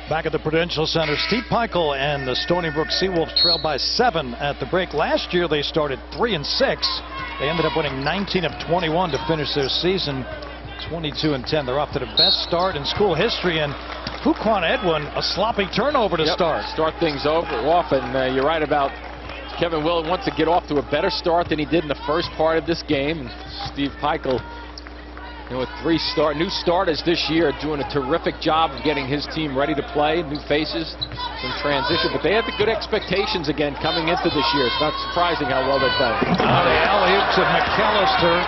Back at the Prudential Center, Steve Peichel and the Stony Brook Seawolves trailed by 7 at the break. Last year they started 3-6. They ended up winning 19 of 21 to finish their season 22-10. They're off to the best start in school history, and Fuquan Edwin, a sloppy turnover to start things off, and you're right about Kevin Willett wants to get off to a better start than he did in the first part of this game. And Steve Peichel, with 3 new starters this year, doing a terrific job of getting his team ready to play. New faces, some transition, but they had the good expectations again coming into this year. It's not surprising how well they've done. The alley-oop to McAllister.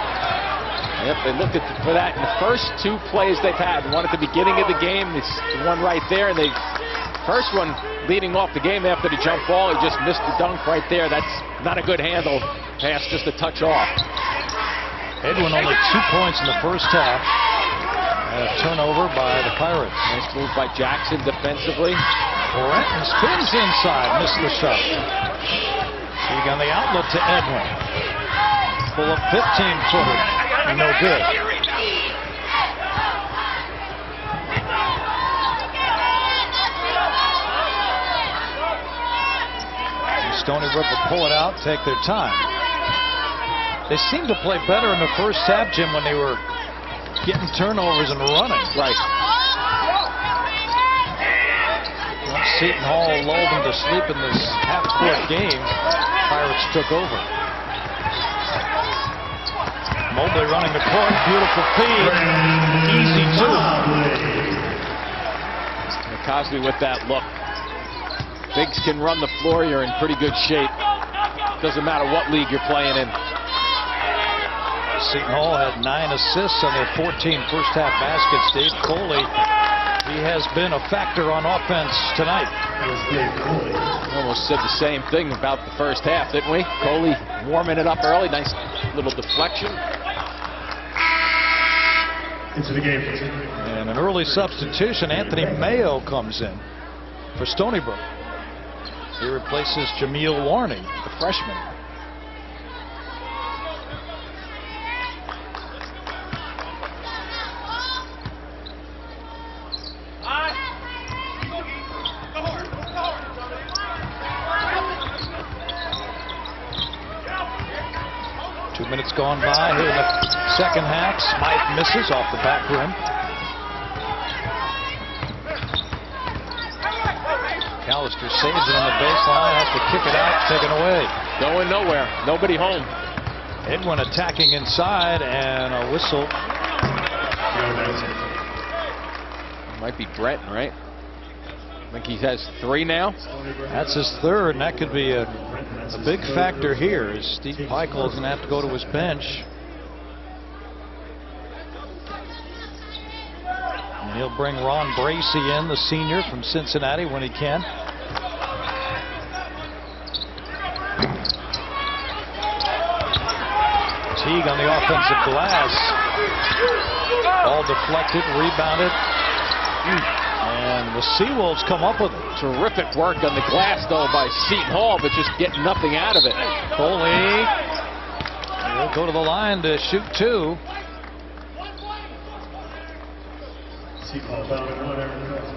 Yep, they looked for that in the first 2 plays they've had. One at the beginning of the game, this one right there, and they first one leading off the game after the jump ball. He just missed the dunk right there. That's not a good handle pass, just a touch off. Edwin only 2 points in the first half. And a turnover by the Pirates. Nice move by Jackson defensively. Renton spins inside, missed the shot. He got the outlet to Edwin. Full of 15-footer. No good. Stony Brook will pull it out, take their time. They seemed to play better in the first half, Jim, when they were getting turnovers and running. Right. Once Seton Hall lulled them to sleep in this half-court game, Pirates took over. Mobley running the court, beautiful feed, easy 2. Cosby with that look. Bigs can run the floor, you're in pretty good shape. Doesn't matter what league you're playing in. Seton Hall had 9 assists on their 14 first-half baskets. Dave Coley, he has been a factor on offense tonight. Almost said the same thing about the first half, didn't we? Coley warming it up early, nice little deflection. Into the game. And an early substitution, Anthony Mayo comes in for Stony Brook. He replaces Jameel Warney, the freshman. Minutes gone by here in the second half. Smythe misses off the back rim. McAllister saves it on the baseline, has to kick it out, taken away. Going nowhere, nobody home. Edwin attacking inside, and a whistle. Might be Breton, right? I think he has 3 now. That's his 3rd, and that could be a big factor here, as Steve Peichel is going to have to go to his bench. And he'll bring Ron Bracey in, the senior from Cincinnati, when he can. Teague on the offensive glass. Ball deflected, rebounded. And the Seawolves come up with it. Terrific work on the glass, though, by Seton Hall, but just getting nothing out of it. Coley will go to the line to shoot 2. Seton Hall found another.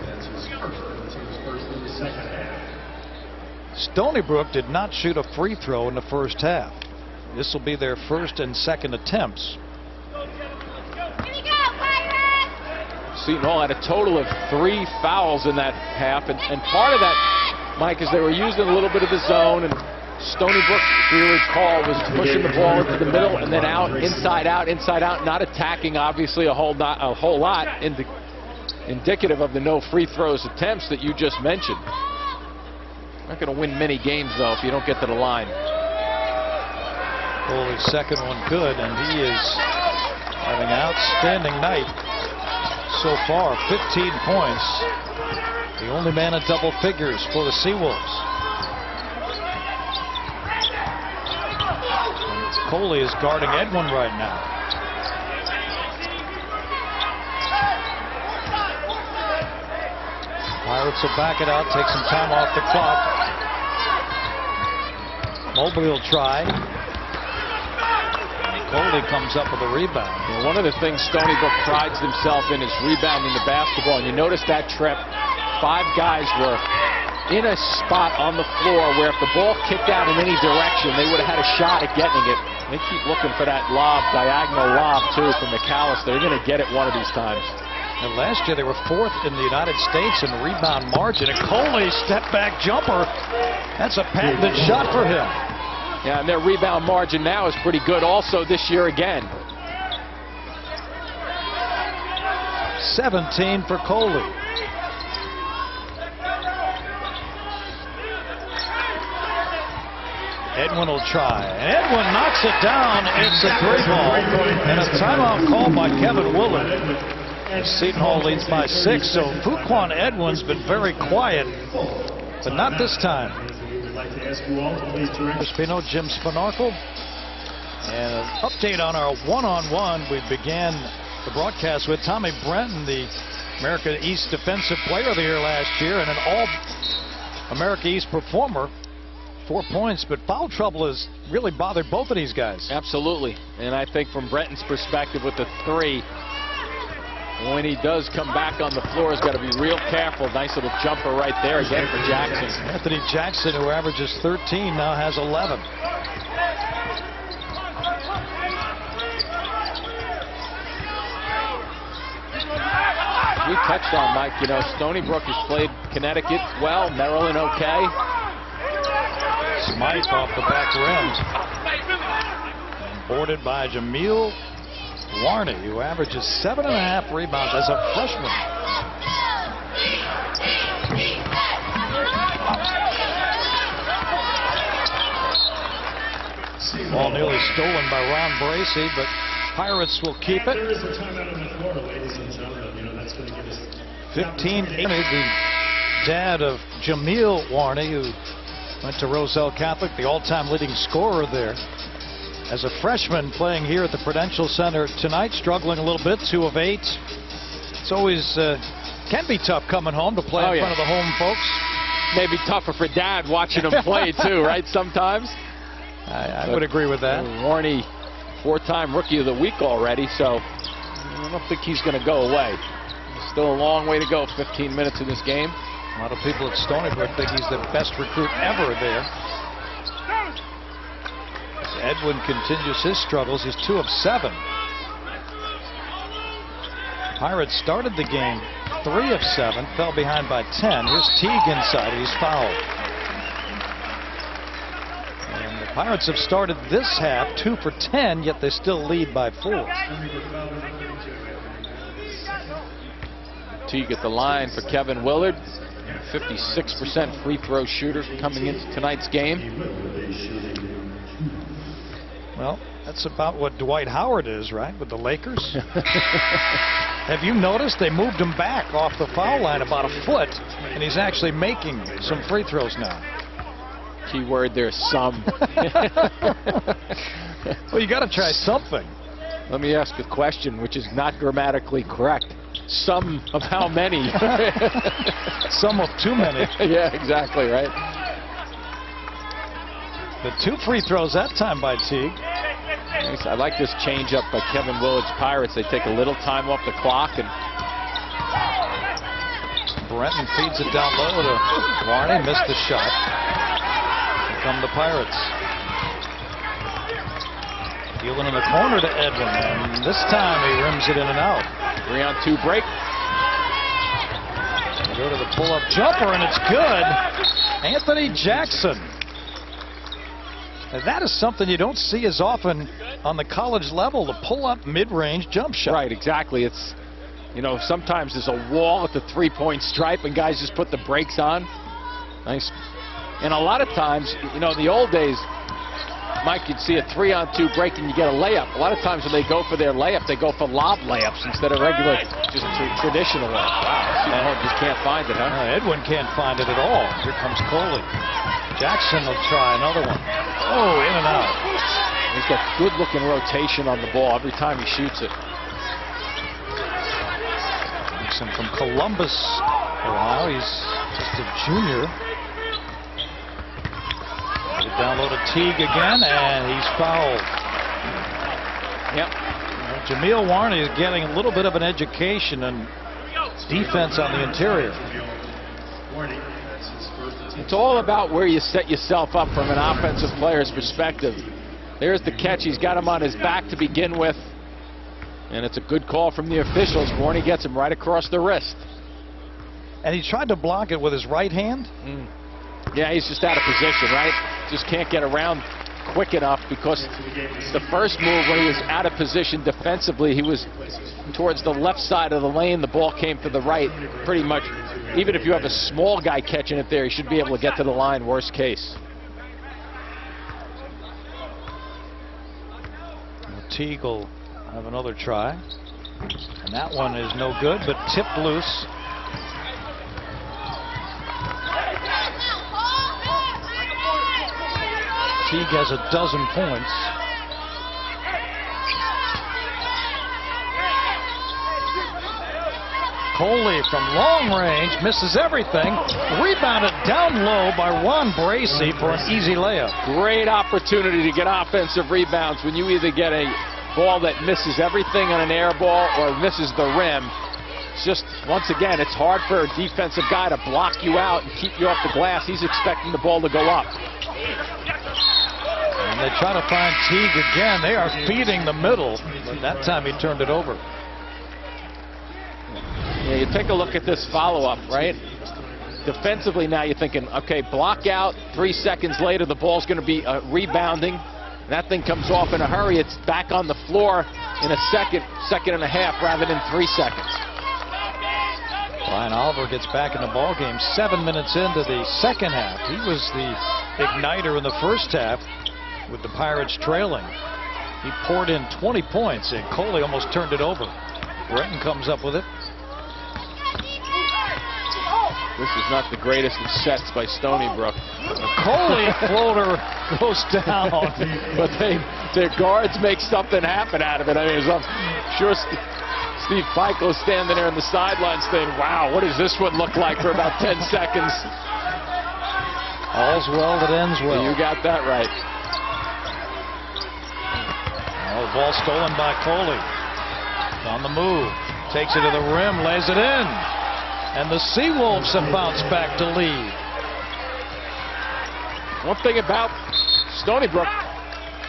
That's his first in the second half. Stony Brook did not shoot a free throw in the first half. This will be their first and second attempts. Seton Hall had a total of 3 fouls in that half, and part of that, Mike, is they were using a little bit of the zone, and Stony Brook, if you recall, was pushing the ball into the middle and then out, inside out, not attacking obviously a whole lot, indicative of the no free throws attempts that you just mentioned. Not going to win many games though if you don't get to the line. Coley's second one good, and he is having an outstanding night so far. 15 points. The only man in double figures for the Seawolves. Coley is guarding Edwin right now. Pirates will back it out, take some time off the clock. Mobley will try. Coley comes up with a rebound. One of the things Stony Brook prides themselves in is rebounding the basketball. And you notice that trip. 5 guys were in a spot on the floor where if the ball kicked out in any direction, they would have had a shot at getting it. They keep looking for that lob, diagonal lob, too, from McAllister. They're going to get it one of these times. And last year, they were 4th in the United States in rebound margin. And Coley, step-back jumper. That's a patented shot for him. Yeah, and their rebound margin now is pretty good also this year again. 17 for Coley. Edwin will try. And Edwin knocks it down. It's a 3-ball. And a timeout called by Kevin Willard. Seton Hall leads by 6, so Fuquan Edwin's been very quiet, but not this time. Spino, Jim Spinarkle. And an update on our one-on-one. We began the broadcast with Tommy Brenton, the America East Defensive Player of the Year last year, and an All-America East performer. 4 points, but foul trouble has really bothered both of these guys. Absolutely, and I think from Brenton's perspective with the 3, when he does come back on the floor, he's got to be real careful. Nice little jumper right there again for Jackson. Anthony Jackson, who averages 13, now has 11. We touched on, Mike, you know, Stony Brook has played Connecticut well, Maryland okay. Smythe off the back rim. And boarded by Jameel Warney, who averages 7.5 rebounds as a freshman. Ball nearly stolen by Ron Bracey, but Pirates will keep it. There is a timeout on the floor, ladies and gentlemen. You know, that's going to give us 15-8. The dad of Jameel Warney, who went to Roselle Catholic, the all-time leading scorer there. As a freshman playing here at the Prudential Center tonight, struggling a little bit, 2 of 8. It's always can be tough coming home to play in front of the home folks. Maybe tougher for Dad watching him play too, right? Sometimes. I would agree with that. Warney, 4-time Rookie of the Week already, so I don't think he's going to go away. Still a long way to go. 15 minutes in this game. A lot of people at Stony Brook think he's the best recruit ever there. As Edwin continues his struggles, he's 2 of 7. Pirates started the game 3 of 7, fell behind by 10. Here's Teague inside, he's fouled. And the Pirates have started this half 2 for 10, yet they still lead by 4. Teague at the line for Kevin Willard. 56% free throw shooter coming into tonight's game. Well, that's about what Dwight Howard is, right, with the Lakers? Have you noticed they moved him back off the foul line about a foot, and he's actually making some free throws now? Key word there, some. Well, you got to try something. Let me ask a question, which is not grammatically correct. Some of how many? Some of too many. Yeah, exactly, right? The 2 free throws that time by Teague. I like this change up by Kevin Willard's Pirates. They take a little time off the clock, and Brenton feeds it down low to Warney. Missed the shot. Here come the Pirates. Dealing in the corner to Edwin, and this time he rims it in and out. 3-on-2 break. They go to the pull-up jumper, and it's good. Anthony Jackson. Now that is something you don't see as often on the college level, the pull-up mid-range jump shot. Right, exactly. It's, you know, sometimes there's a wall at the three-point stripe, and guys just put the brakes on. Nice. And a lot of times, you know, in the old days, Mike, you'd see a 3-on-2 break and you get a layup. A lot of times when they go for their layup, they go for lob layups instead of regular, just traditional ones. Wow, Seton just can't find it, huh? Edwin can't find it at all. Here comes Coley. Jackson will try another one. Oh, in and out. He's got good-looking rotation on the ball every time he shoots it. Jackson from Columbus, Ohio. He's just a junior. Down low to Teague again, and he's fouled. Yep. Jameel Warney is getting a little bit of an education and defense on the interior. Warning, that's his first team. It's all about where you set yourself up from an offensive player's perspective. There's the catch. He's got him on his back to begin with. And it's a good call from the officials. Warney gets him right across the wrist. And he tried to block it with his right hand. Yeah, he's just out of position, right? Just can't get around quick enough, because the first move when he was out of position defensively, he was towards the left side of the lane. The ball came to the right pretty much. Even if you have a small guy catching it there, he should be able to get to the line, worst case. Teague will have another try. And that one is no good, but tipped loose. Teague has 12 points. Coley from long range misses everything. Rebounded down low by Ron Bracey for an easy layup. Great opportunity to get offensive rebounds when you either get a ball that misses everything on an air ball or misses the rim. It's just, once again, it's hard for a defensive guy to block you out and keep you off the glass. He's expecting the ball to go up. And they try to find Teague again. They are feeding the middle, but that time he turned it over. Yeah, you take a look at this follow-up, right? Defensively now you're thinking, okay, block out. 3 seconds later the ball's going to be rebounding. That thing comes off in a hurry. It's back on the floor in a second and a half rather than 3 seconds. Brian Oliver gets back in the ball game 7 minutes into the second half. He was the igniter in the first half with the Pirates trailing. He poured in 20 points, and Coley almost turned it over. Breton comes up with it. This is not the greatest of sets by Stony Brook. Coley floater goes down. But their guards make something happen out of it. I mean, I'm sure Steve Pico standing there on the sidelines saying, wow, what does this one look like for about 10 seconds? All's well that ends well. You got that right. Oh, the ball stolen by Coley. On the move. Takes it to the rim, lays it in. And the Seawolves have bounced back to lead. One thing about Stony Brook,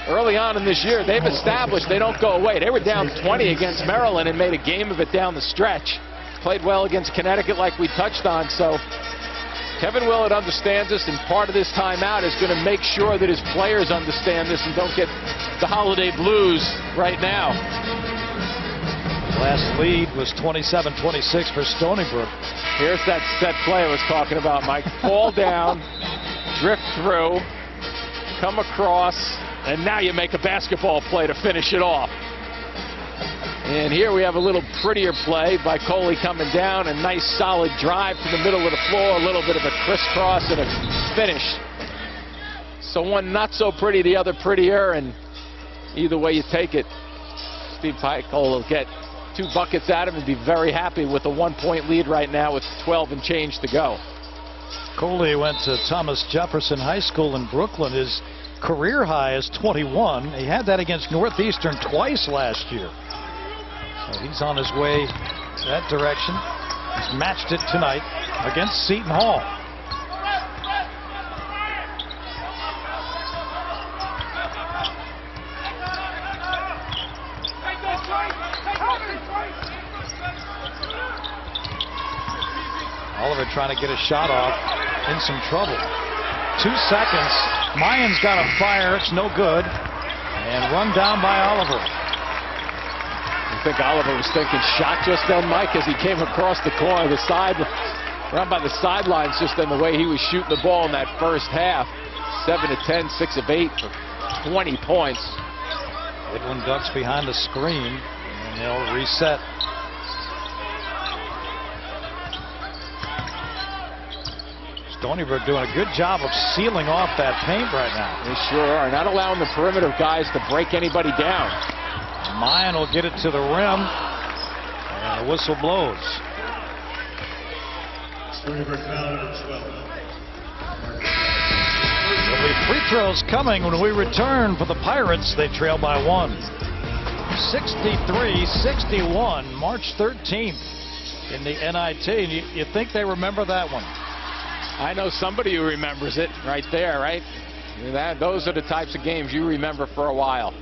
early on in this year, they've established they don't go away. They were down 20 against Maryland and made a game of it down the stretch. Played well against Connecticut like we touched on. So Kevin Willett understands this, and part of this timeout is going to make sure that his players understand this and don't get the holiday blues right now. Last lead was 27-26 for Stony Brook. Here's that set play I was talking about, Mike. Fall down, drift through, come across, and now you make a basketball play to finish it off. And here we have a little prettier play by Coley coming down, a nice solid drive to the middle of the floor, a little bit of a crisscross and a finish. So one not so pretty, the other prettier, and either way you take it, Steve Pico will get 2 buckets at him and be very happy with a 1-point lead right now with 12 and change to go. Coley went to Thomas Jefferson High School in Brooklyn. His career high is 21. He had that against Northeastern twice last year. So he's on his way that direction. He's matched it tonight against Seton Hall. Oliver trying to get a shot off, in some trouble. 2 seconds. Mayan's got a fire. It's no good. And run down by Oliver. I think Oliver was thinking shot just then, Mike, as he came across the corner, the side, around by the sidelines, just in the way he was shooting the ball in that first half. 7 of 10, 6 of 8 for 20 points. Midland ducks behind the screen, and they'll reset. Stony Brook doing a good job of sealing off that paint right now. They sure are. Not allowing the perimeter guys to break anybody down. Mayan will get it to the rim, and the whistle blows. Stony Brook foul number 12. There'll be free throws coming when we return for the Pirates. They trail by 1. 63-61, March 13th in the NIT. You think they remember that one? I know somebody who remembers it right there, right? Those are the types of games you remember for a while.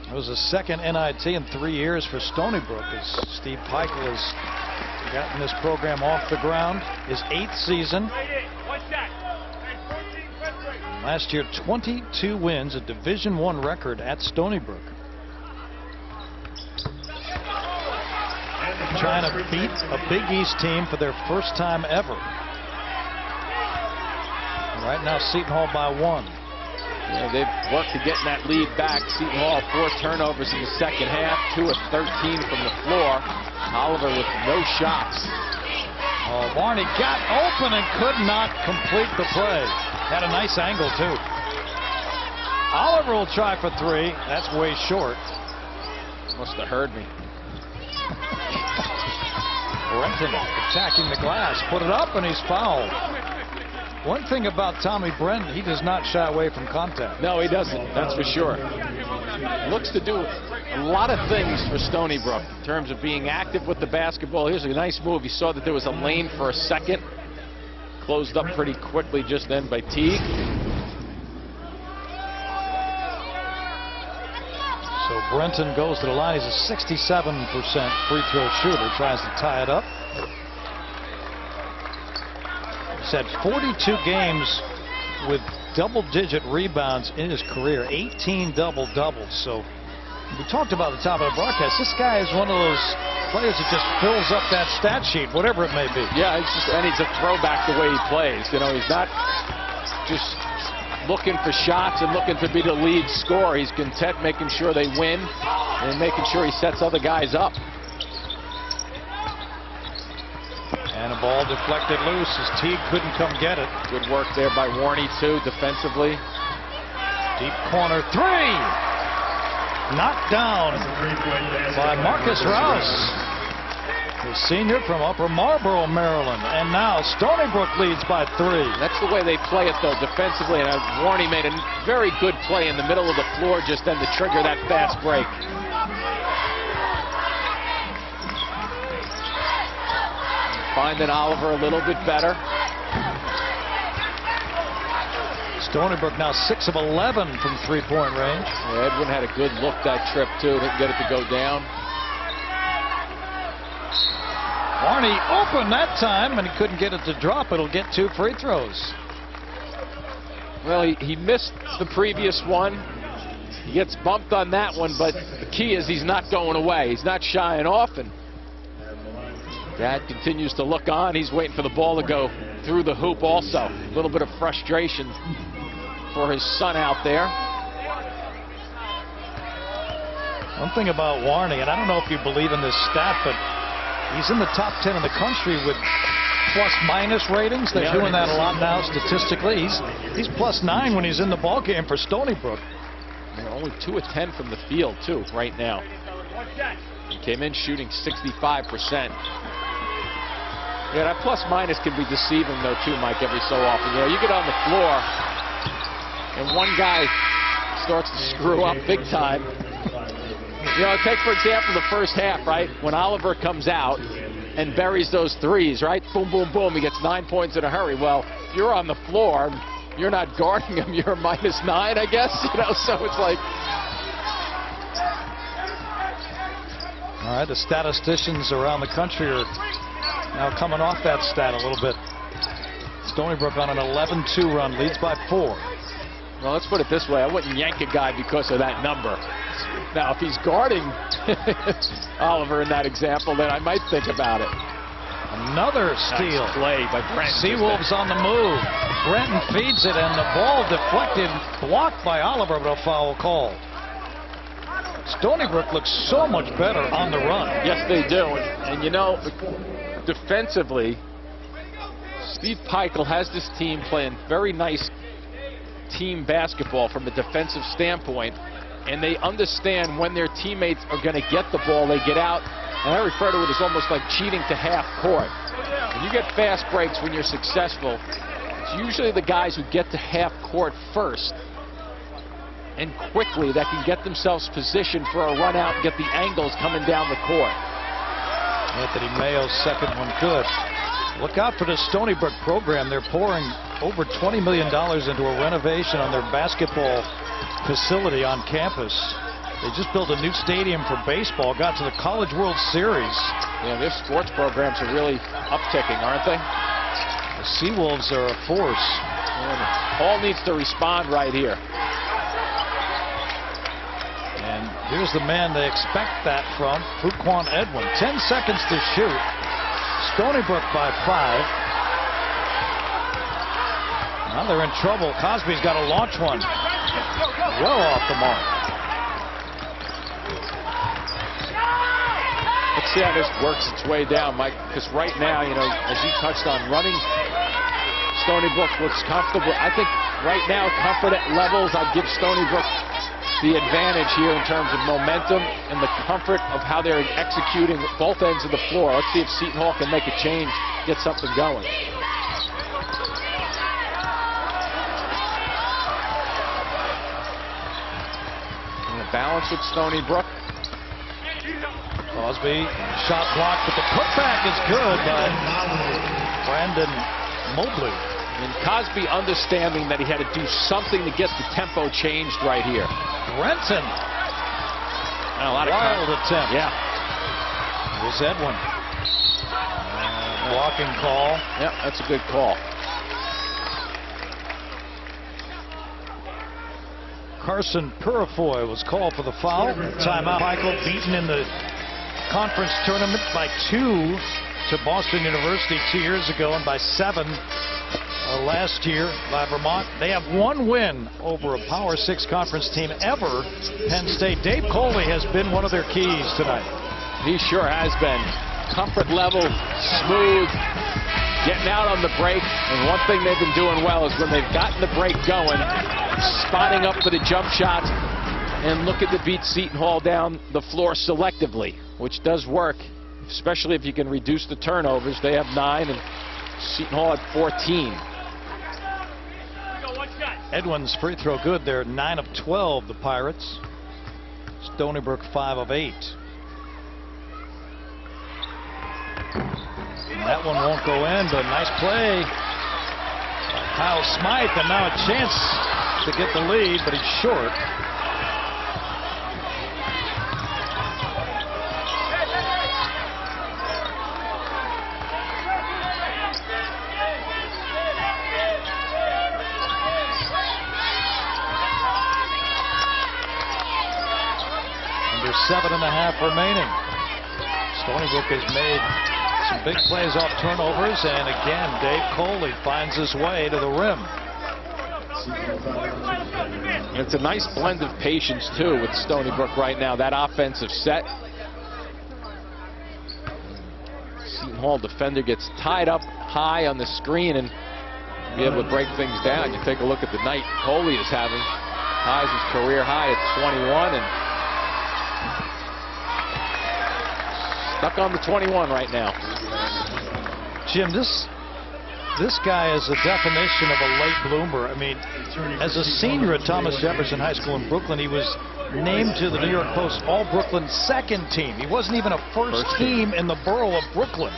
It was the second NIT in 3 years for Stony Brook as Steve Peichel has gotten this program off the ground. His 8th season. Last year, 22 wins, a Division I record at Stony Brook. Trying to beat a Big East team for their first time ever. Right now, Seton Hall by 1. Yeah, they've worked to get that lead back. Seton Hall 4 turnovers in the second half, 2 of 13 from the floor. Oliver with no shots. Oh, Varney got open and could not complete the play. Had a nice angle, too. Oliver will try for 3. That's way short. Must have heard me. Brenton attacking the glass. Put it up, and he's fouled. One thing about Tommy Brenton, he does not shy away from contact. No, he doesn't. That's for sure. Looks to do a lot of things for Stony Brook in terms of being active with the basketball. Here's a nice move. You saw that there was a lane for a second. Closed up pretty quickly just then by Teague. So Brenton goes to the line. He's a 67% free throw shooter. Tries to tie it up. He's had 42 games with double-digit rebounds in his career. 18 double-doubles. So we talked about at the top of the broadcast. This guy is one of those players that just fills up that stat sheet, whatever it may be. Yeah, and he's a throwback the way he plays. You know, he's not just looking for shots and looking to be the lead scorer. He's content making sure they win and making sure he sets other guys up. And a ball deflected loose as Teague couldn't come get it. Good work there by Warney, too, defensively. Deep corner 3. Knocked down by Marcus Rouse, the senior from Upper Marlboro, Maryland. And now Stony Brook leads by 3. That's the way they play it, though, defensively. And Warney made a very good play in the middle of the floor just then to trigger that fast break. Finding Oliver a little bit better. Stony Brook now 6 of 11 from three-point range. Yeah, Edwin had a good look that trip, too. Didn't get it to go down. Varney open that time, and he couldn't get it to drop. It'll get 2 free throws. Well, he missed the previous one. He gets bumped on that one, but the key is he's not going away. He's not shying off, and Dad continues to look on. He's waiting for the ball to go through the hoop also. A little bit of frustration for his son out there. One thing about Varney, and I don't know if you believe in this stat, but he's in the top 10 in the country with plus-minus ratings. They're doing that a lot now statistically. He's +9 when he's in the ball game for Stony Brook. Only 2 of 10 from the field, too, right now. He came in shooting 65%. Yeah, that plus-minus can be deceiving, though, too, Mike, every so often. You know, you get on the floor, and one guy starts to screw up big time. You know, take, for example, the first half, right? When Oliver comes out and buries those threes, right? Boom, boom, boom. He gets 9 points in a hurry. Well, if you're on the floor, you're not guarding him. You're -9, I guess. You know, so it's like... All right, the statisticians around the country are now coming off that stat a little bit. Stony Brook on an 11-2 run, leads by 4. Well, let's put it this way. I wouldn't yank a guy because of that number. Now, if he's guarding Oliver in that example, then I might think about it. Another steal. Nice play by Brent. Seawolves on the move. Brenton feeds it, and the ball deflected, blocked by Oliver, but a foul called. Stony Brook looks so much better on the run. Yes, they do. And you know, defensively, Steve Peichel has this team playing very nice team basketball from a defensive standpoint, and they understand when their teammates are going to get the ball, they get out, and I refer to it as almost like cheating to half court. When you get fast breaks when you're successful, it's usually the guys who get to half court first and quickly that can get themselves positioned for a run out and get the angles coming down the court. Anthony Mayo's second one good. Look out for the Stony Brook program. They're pouring over $20 million into a renovation on their basketball facility on campus. They just built a new stadium for baseball, got to the College World Series. Yeah, their sports programs are really upticking, aren't they? The Seawolves are a force. And Hall needs to respond right here. And here's the man they expect that from, Fuquan Edwin. 10 seconds to shoot. Stony Brook by 5. Now they're in trouble. Cosby's got to launch one. Well off the mark. Let's see how this works its way down, Mike, because right now, you know, as you touched on, running Stony Brook looks comfortable. I think right now, comfort levels, I'd give Stony Brook the advantage here in terms of momentum and the comfort of how they're executing both ends of the floor. Let's see if Seton Hall can make a change, get something going. And a balance with Stony Brook. Cosby, shot blocked, but the putback is good by Brandon Mobley. And Cosby understanding that he had to do something to get the tempo changed right here. Renton. And a lot of wild attempt. Yeah. Here's Edwin. Blocking call. Yeah, that's a good call. Carson Purifoy was called for the foul. Timeout. Michael beaten in the conference tournament by 2 to Boston University 2 years ago, and by 7 last year by Vermont. They have 1 win over a Power 6 conference team ever, Penn State. Dave Coley has been one of their keys tonight. He sure has been. Comfort level, smooth, getting out on the break. And one thing they've been doing well is when they've gotten the break going, spotting up for the jump shots and looking to beat Seton Hall down the floor selectively, which does work, especially if you can reduce the turnovers. They have 9 and Seton Hall had 14. Edwin's free throw good. They're 9 of 12, the Pirates. Stony Brook 5 of 8. And that one won't go in, but nice play by Kyle Smythe, and now a chance to get the lead, but he's short. Under 7.5 remaining. Stony Brook has made some big plays off turnovers, and again, Dave Coley finds his way to the rim. It's a nice blend of patience, too, with Stony Brook right now. That offensive set. Seton Hall defender gets tied up high on the screen and be able to break things down. You take a look at the night Coley is having. Ties his career high at 21 and stuck on the 21 right now. Jim, this guy is a definition of a late bloomer. I mean, as a senior at Thomas Jefferson High School in Brooklyn, he was named to the New York Post All-Brooklyn second team. He wasn't even a first team in the borough of Brooklyn.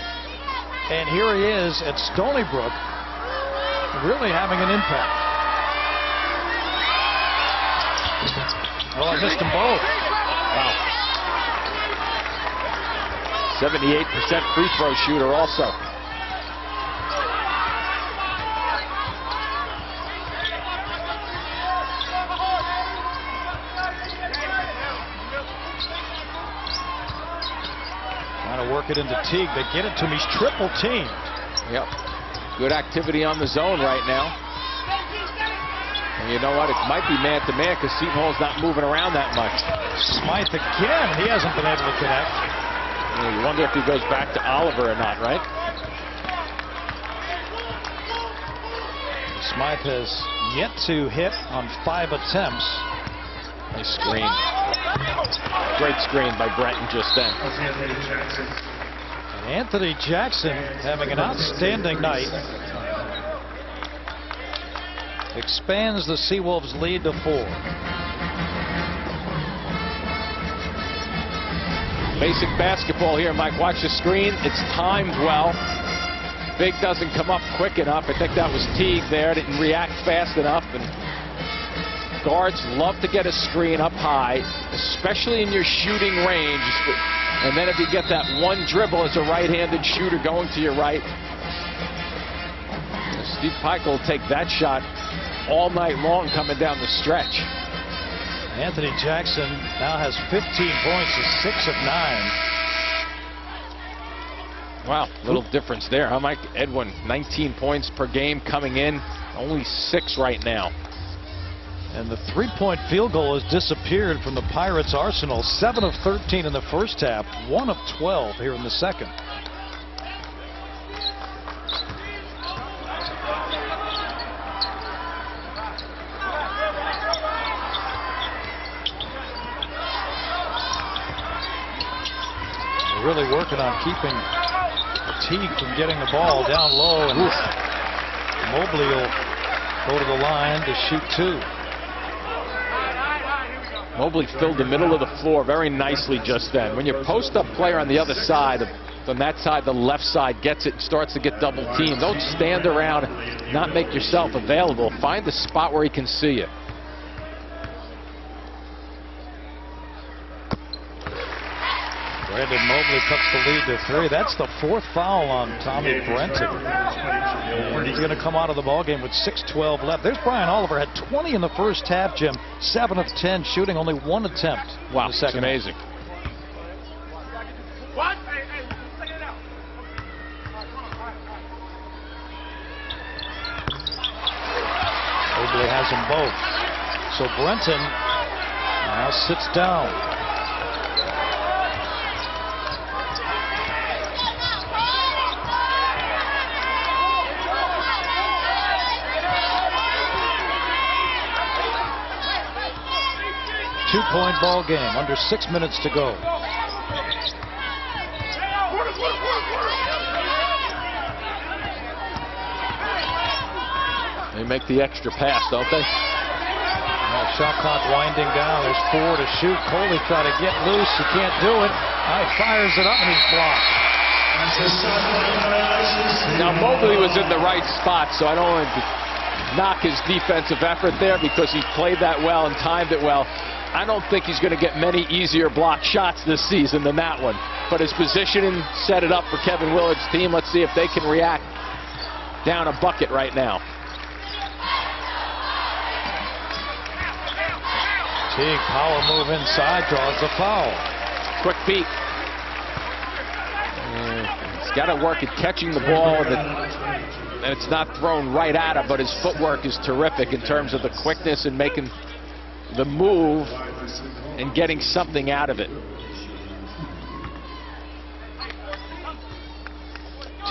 And here he is at Stony Brook, really having an impact. Oh, I missed them both. Wow. 78% free throw shooter also. Trying to work it into Teague. They get it to him. He's triple teamed. Yep. Good activity on the zone right now. And you know what? It might be man-to-man because Seton Hall's not moving around that much. Smythe again. He hasn't been able to connect. You wonder if he goes back to Oliver or not, right? Smythe has yet to hit on 5 attempts. Nice screen. Great screen by Brenton just then. And Anthony Jackson having an outstanding night. Expands the Seawolves' lead to 4. Basic basketball here, Mike. Watch the screen. It's timed well. big doesn't come up quick enough. I think that was Teague there. Didn't react fast enough. And guards love to get a screen up high, especially in your shooting range. And then if you get that one dribble as a right-handed shooter going to your right, Steve Pikiell will take that shot all night long coming down the stretch. Anthony Jackson now has 15 points, is 6 of 9. Wow, little difference there, huh, Mike? Edwin, 19 points per game coming in, only 6 right now. And the three-point field goal has disappeared from the Pirates' arsenal. 7 of 13 in the first half, 1 of 12 here in the second. They're really working on keeping Teague from getting the ball down low, and Mobley will go to the line to shoot 2. Mobley filled the middle of the floor very nicely just then. When your post-up player on the other side, on that side, the left side, gets it and starts to get double teamed, don't stand around and not make yourself available. Find the spot where he can see you. Brandon Mobley cuts the lead to 3. That's the 4th foul on Tommy Brenton. And he's going to come out of the ballgame with 6:12 left. There's Brian Oliver, had 20 in the first half, Jim. 7 of 10 shooting, only 1 attempt. Wow, in the second. it's amazing. Mobley has them both. So Brenton now sits down. Two-point ball game, under 6 minutes to go. They make the extra pass, don't they? Shot clock winding down. There's 4 to shoot. Coley trying to get loose. He can't do it. Fires it up and he's blocked. Now Mobley was in the right spot, so I don't want to knock his defensive effort there because he played that well and timed it well. I don't think he's going to get many easier block shots this season than that one. But his positioning set it up for Kevin Willard's team. Let's see if they can react down a bucket right now. Teague, power move inside, draws the foul. Quick feet. He's got to work at catching the ball, and it's not thrown right at him, but his footwork is terrific in terms of the quickness and making the move and getting something out of it.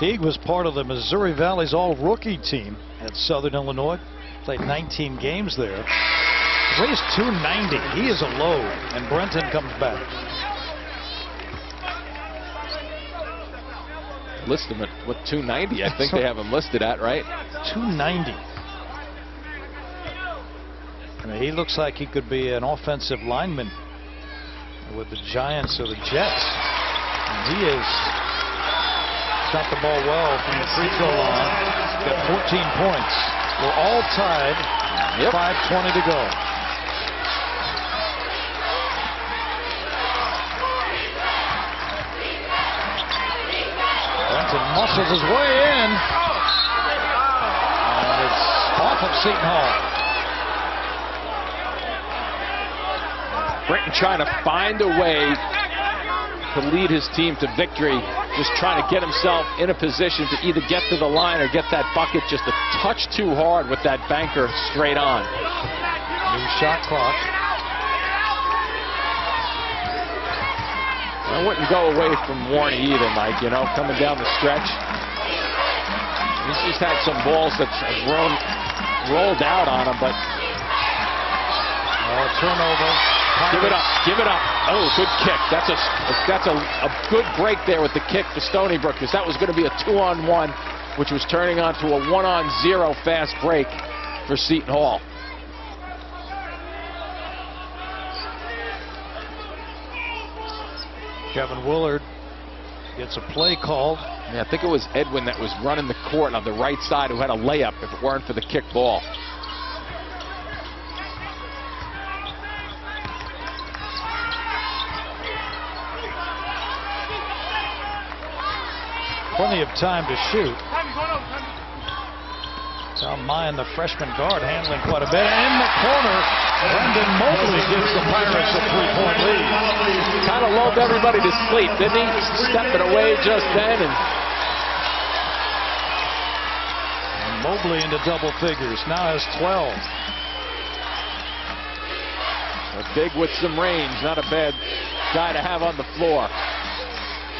Teague was part of the Missouri Valley's all-rookie team at Southern Illinois. Played 19 games there. Weighs 290. He is a load, and Brenton comes back. List him at what, 290? I think they have him listed at, right? 290. I mean, he looks like he could be an offensive lineman with the Giants or the Jets. And he is shot the ball well from the free throw line. Got 14 points. We're all tied. Yep. 5:20 to go. Brenton muscles his way in. And it's off of Seton Hall. Brenton trying to find a way to lead his team to victory, just trying to get himself in a position to either get to the line or get that bucket just a touch too hard with that banker straight on. New shot clock. I wouldn't go away from Warney either, Mike, you know, coming down the stretch. He's just had some balls that have rolled out on him, but... Turnover. Give it up, give it up. Oh, good kick. That's a good break there with the kick for Stony Brook, because that was going to be a 2-on-1, which was turning on to a 1-on-0 fast break for Seton Hall. Kevin Willard Gets a play called. Yeah, I think it was Edwin that was running the court on the right side who had a layup if it weren't for the kick ball. Plenty of time to shoot. Tom Mayan, the freshman guard, handling quite a bit. In the corner, Brendan Mobley gives the Pirates a 3-point lead. Kind of lulled everybody to sleep, didn't he? Stepping away just then. And Mobley into double figures, now has 12. Big with some range, not a bad guy to have on the floor.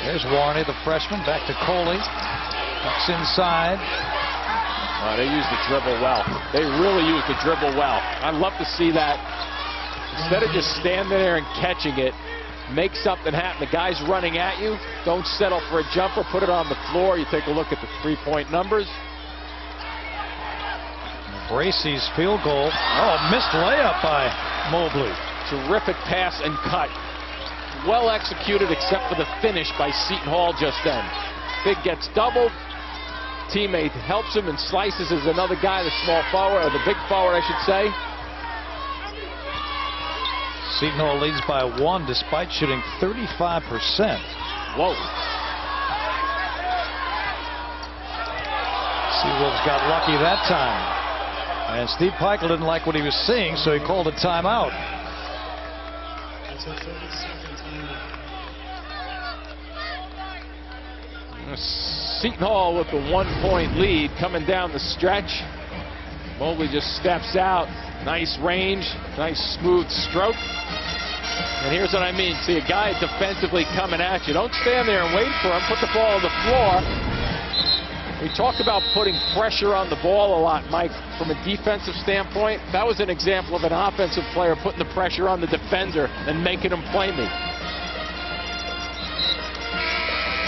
There's Warney, the freshman, back to Coley. Ducks inside. They use the dribble well. They really use the dribble well. I'd love to see that. Instead of just standing there and catching it, make something happen. The guy's running at you. Don't settle for a jumper. Put it on the floor. You take a look at the three-point numbers. Bracey's field goal. Oh, missed layup by Mobley. Terrific pass and cut. Well executed except for the finish by Seton Hall just then. Big gets doubled. Teammate helps him and slices as another guy, the small forward, or the big forward, I should say. Seton Hall leads by 1 despite shooting 35%. Whoa. Seawolves got lucky that time. And Steve Peichel didn't like what he was seeing, so he called a timeout. That's a 30-second timeout. Seton Hall with the 1-point lead coming down the stretch. Mobley just steps out. Nice range, nice smooth stroke. And here's what I mean. See a guy defensively coming at you. Don't stand there and wait for him. Put the ball on the floor. We talked about putting pressure on the ball a lot, Mike, from a defensive standpoint. That was an example of an offensive player putting the pressure on the defender and making him play me.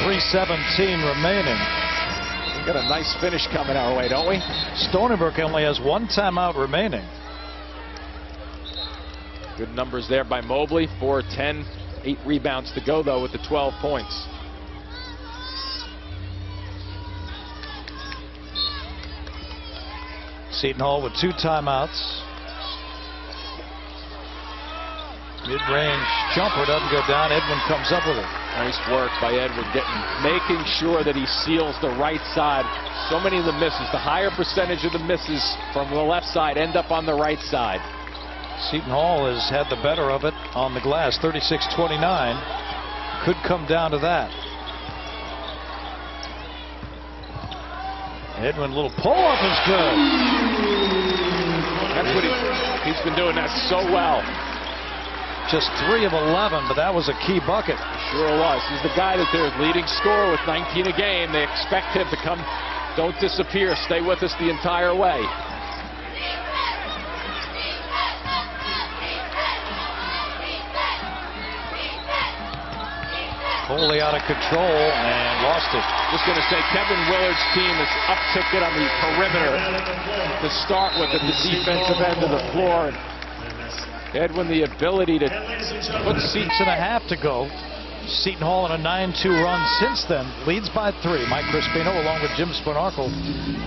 3:17 remaining. We got a nice finish coming our way, don't we? Stony Brook only has 1 timeout remaining. Good numbers there by Mobley. 4, 10, 8 rebounds to go, though, with the 12 points. Seton Hall with 2 timeouts. Mid-range jumper doesn't go down. Edwin comes up with it. Nice work by Edwin, making sure that he seals the right side. So many of the misses, the higher percentage of the misses from the left side end up on the right side. Seton Hall has had the better of it on the glass, 36-29. Could come down to that. Edwin, little pull-up is good. That's what he's been doing that so well. Just 3 of 11, but that was a key bucket. Sure was. He's the guy that they're leading scorer with 19 a game. They expect him to come, don't disappear, stay with us the entire way. Coley out of control and lost it. Just going to say, Kevin Willard's team is upticked on the perimeter to start with at the defensive end of the floor. Edwin, the ability to put Seats and a half to go. Seton Hall on a 9-2 run since then. Leads by 3. Mike Crispino along with Jim Spinarkle.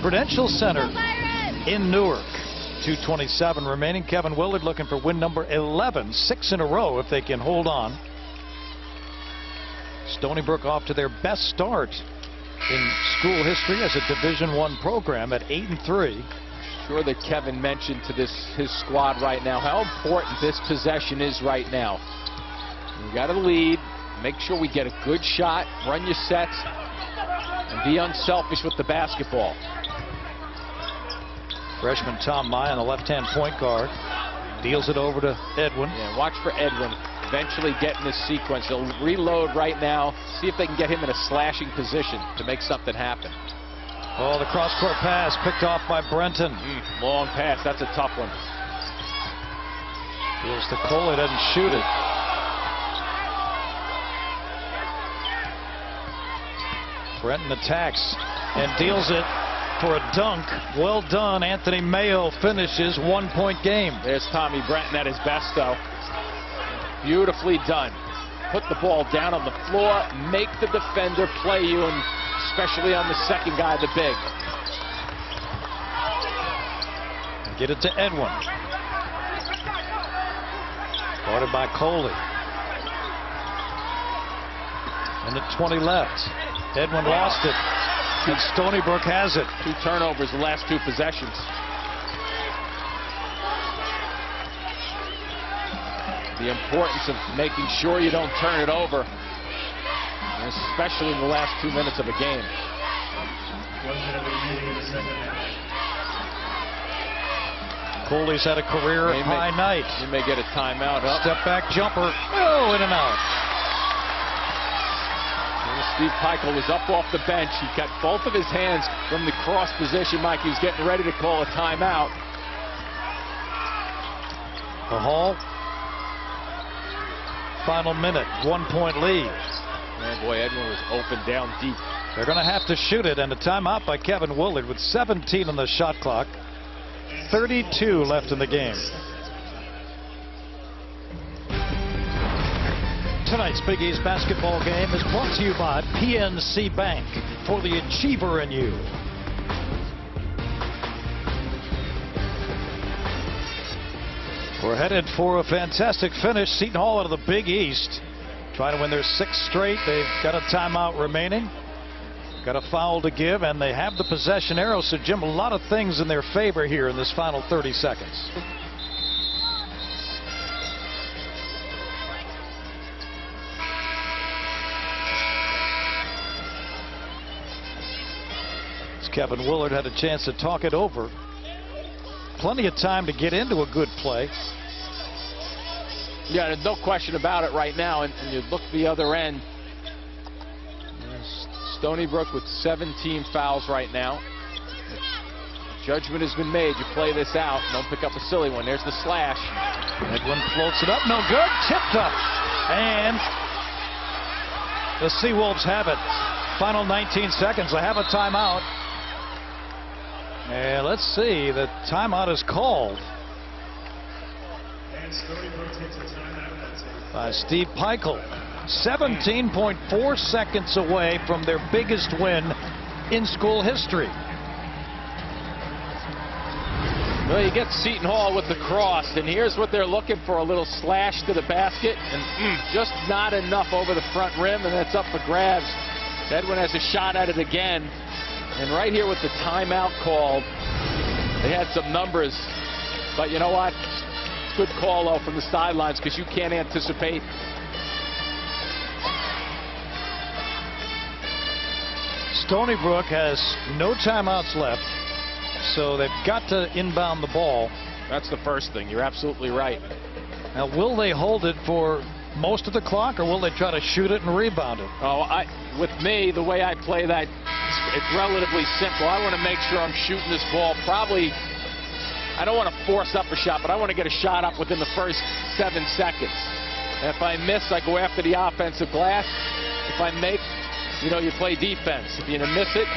Prudential Center in Newark. 2:27 remaining. Kevin Willard looking for win number 11. 6 in a row if they can hold on. Stony Brook off to their best start in school history as a Division I program at 8-3. Sure that Kevin mentioned to his squad right now how important this possession is right now. We got a lead. Make sure we get a good shot, run your sets, and be unselfish with the basketball. Freshman Tom Mayan, the left-hand point guard, deals it over to Edwin. Yeah, watch for Edwin eventually get in this sequence. He'll reload right now, see if they can get him in a slashing position to make something happen. Oh, the cross-court pass picked off by Brenton. Long pass, that's a tough one. Deals to Coley, doesn't shoot it. Brenton attacks and deals it for a dunk. Well done. Anthony Mayo finishes. 1-point game. There's Tommy Brenton at his best, though. Beautifully done. put the ball down on the floor, make the defender play you, and especially on the second guy, the big. Get it to Edwin. Guarded by Coley. And at 20 left. Edwin lost it. And Stony Brook has it. 2 turnovers the last 2 possessions. The importance of making sure you don't turn it over, especially in the last 2 minutes of a game. 1 minute remaining in the second half. Coley's had a career high night. He may get a timeout. Step back jumper. Oh, in and out. Steve Peichel was up off the bench. He got both of his hands from the cross position. Mike, he was getting ready to call a timeout. The Hall. Final minute. 1-point lead. Man, boy, Edwin was open down deep. They're going to have to shoot it, and a timeout by Kevin Willard with 17 on the shot clock. 32 left in the game. Tonight's Big East basketball game is brought to you by PNC Bank, for the achiever in you. We're headed for a fantastic finish. Seton Hall out of the Big East, trying to win their 6th straight. They've got a timeout remaining. Got a foul to give, and they have the possession arrow. So, Jim, a lot of things in their favor here in this final 30 seconds. As Kevin Willard had a chance to talk it over. Plenty of time to get into a good play. Yeah, there's no question about it right now. And you look the other end. Stony Brook with 17 fouls right now. Judgment has been made. You play this out. Don't pick up a silly one. There's the slash. Edwin floats it up. No good. Tipped up. And the Seawolves have it. Final 19 seconds. They have a timeout. And let's see. The timeout is called And Stony Brook takes a timeout. by Steve Peichel. 17.4 seconds away from their biggest win in school history. Well, you get Seton Hall with the cross, and here's what they're looking for: a little slash to the basket, and just not enough over the front rim, and that's up for grabs. Edwin has a shot at it again, and right here with the timeout called, they had some numbers, but you know what? It's a good call, though, from the sidelines, because you can't anticipate. Stony Brook has no timeouts left, so they've got to inbound the ball. That's the first thing. You're absolutely right. Now, will they hold it for most of the clock, or will they try to shoot it and rebound it? Oh, with me, the way I play that, it's relatively simple. I want to make sure I'm shooting this ball probably. I don't want to force up a shot, but I want to get a shot up within the first 7 seconds. And if I miss, I go after the offensive glass. If I make, you play defense. If you miss it,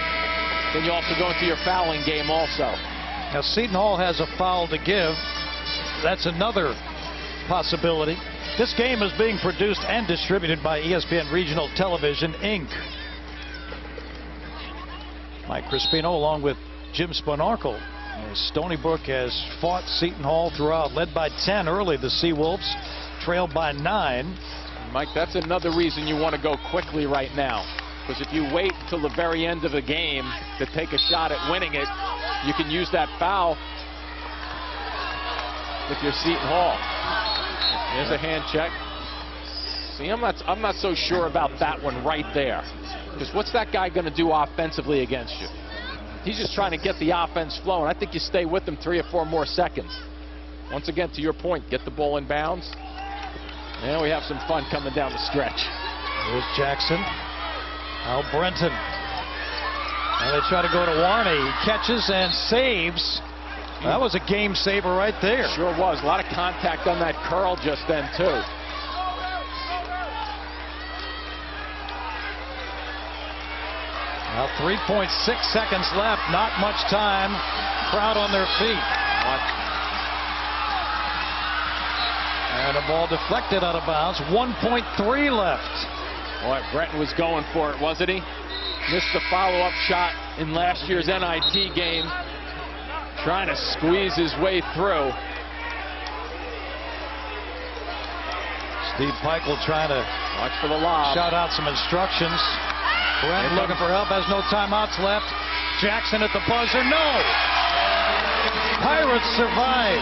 then you also go into your fouling game also. Now, Seton Hall has a foul to give. That's another possibility. This game is being produced and distributed by ESPN Regional Television, Inc. Mike Crispino along with Jim Sponarkle. Stony Brook has fought Seton Hall throughout, led by 10 early. The Seawolves trailed by 9. Mike, that's another reason you want to go quickly right now. Because if you wait till the very end of the game to take a shot at winning it, you can use that foul with your Seton Hall. There's a hand check. See, I'm not so sure about that one right there. Because what's that guy going to do offensively against you? He's just trying to get the offense flowing. I think you stay with him 3 or 4 more seconds. Once again, to your point, get the ball in bounds. And we have some fun coming down the stretch. Here's Jackson. Now Brenton. And they try to go to Warney. He catches and saves. That was a game saver right there. Sure was. A lot of contact on that curl just then, too. Now 3.6 seconds left. Not much time. Crowd on their feet. And a ball deflected out of bounds. 1.3 left. Boy, Breton was going for it, wasn't he? Missed the follow-up shot in last year's NIT game. Trying to squeeze his way through. Steve Peichel trying to Watch for the lob. shout out some instructions. Brent looking for help, has no timeouts left. Jackson at the buzzer, no! Pirates survive.